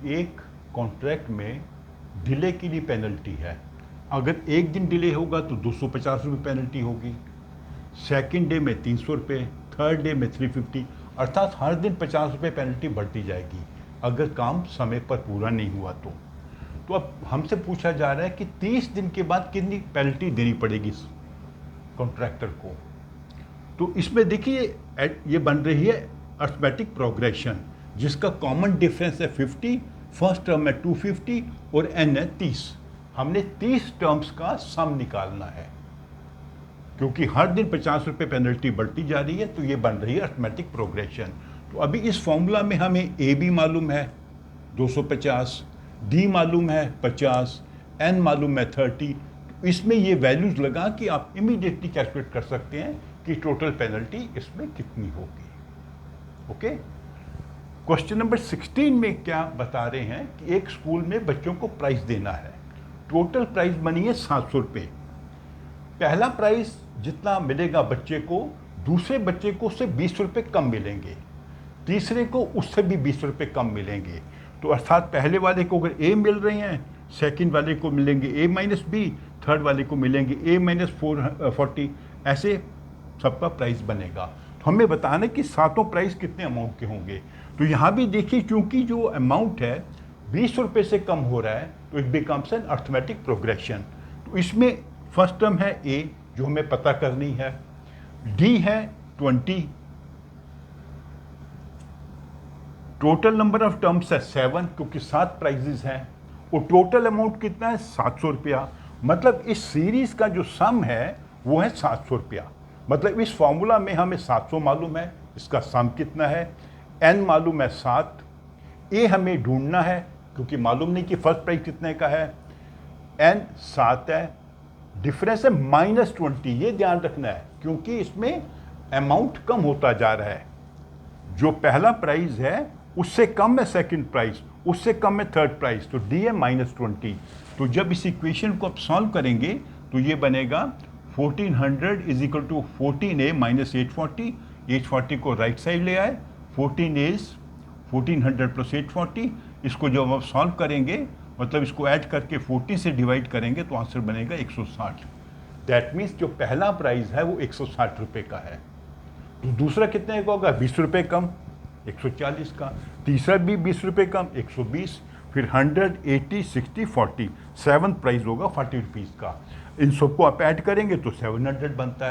एक कॉन्ट्रैक्ट में डिले के लिए पेनल्टी है। अगर एक दिन डिले होगा तो 250 रुपये पेनल्टी होगी, सेकेंड डे में 300 रुपये, थर्ड डे में 350, अर्थात हर दिन 50 रुपये पेनल्टी बढ़ती जाएगी अगर काम समय पर पूरा नहीं हुआ तो अब हमसे पूछा जा रहा है कि 30 दिन के बाद कितनी पेनल्टी देनी पड़ेगी कॉन्ट्रैक्टर को। तो इसमें देखिए ये बन रही है अर्थमेटिक प्रोग्रेशन, जिसका कॉमन डिफरेंस है 50, फर्स्ट टर्म है 250 और एन है 30। हमने 30 टर्म्स का सम निकालना है, क्योंकि हर दिन 50 रुपये पेनल्टी बढ़ती जा रही है, तो ये बन रही है अर्थमेटिक प्रोग्रेशन। तो अभी इस फॉर्मूला में हमें ए भी मालूम है 250, डी मालूम है 50, एन मालूम है 30। तो इसमें ये वैल्यूज लगा कि आप इमीडिएटली कैलकुलेट कर सकते हैं कि टोटल पेनल्टी इसमें कितनी होगी। ओके, क्वेश्चन नंबर 16 में क्या बता रहे हैं कि एक स्कूल में बच्चों को प्राइज देना है। टोटल प्राइज बनी है 700 रुपये। पहला प्राइज जितना मिलेगा बच्चे को, दूसरे बच्चे को उससे 20 रुपये कम मिलेंगे, तीसरे को उससे भी 20 रुपये कम मिलेंगे। तो अर्थात पहले वाले को अगर ए मिल रहे हैं, सेकंड वाले को मिलेंगे ए माइनस बी, थर्ड वाले को मिलेंगे ए माइनस 40, ऐसे सबका प्राइस बनेगा। तो हमें बताना है कि सातों प्राइस कितने अमाउंट के होंगे। तो यहाँ भी देखिए, क्योंकि जो अमाउंट है 20 रुपये से कम हो रहा है, तो it becomes N arithmetic progression. तो इसमें फर्स्ट टर्म है ए जो हमें पता करनी है, डी है 20, टोटल नंबर ऑफ टर्म्स है 7 क्योंकि 7 प्राइजेस हैं, और टोटल अमाउंट कितना है 700 रुपया। मतलब इस सीरीज का जो सम है वो है 700 रुपया। मतलब इस फॉर्मूला में हमें 700 मालूम है, इसका सम कितना है, एन मालूम है 7, ए हमें ढूंढना है क्योंकि मालूम नहीं कि फर्स्ट प्राइस कितने का है, एन 7 है, डिफरेंस है -20। ये ध्यान रखना है क्योंकि इसमें अमाउंट कम होता जा रहा है। जो पहला प्राइस है उससे कम है सेकंड प्राइस, उससे कम है थर्ड प्राइस, तो डी है -20। तो जब इस इक्वेशन को आप सॉल्व करेंगे तो ये बनेगा 1400 is equal to 14a minus 840। 840 को राइट साइड ले आए, 14a 1400 प्लस 840। इसको जब आप सॉल्व करेंगे, मतलब इसको ऐड करके 14 से डिवाइड करेंगे तो आंसर बनेगा 160। दैट मीन्स जो पहला प्राइस है वो 160 रुपये का है। तो दूसरा कितने का होगा, 20 रुपये कम, 140 का। तीसरा भी 20 रुपये कम, 120। फिर 100, 80, 60, 40, सेवन्थ प्राइस होगा 40 रुपीज़ का। इन सबको आप ऐड करेंगे तो 700 बनता है।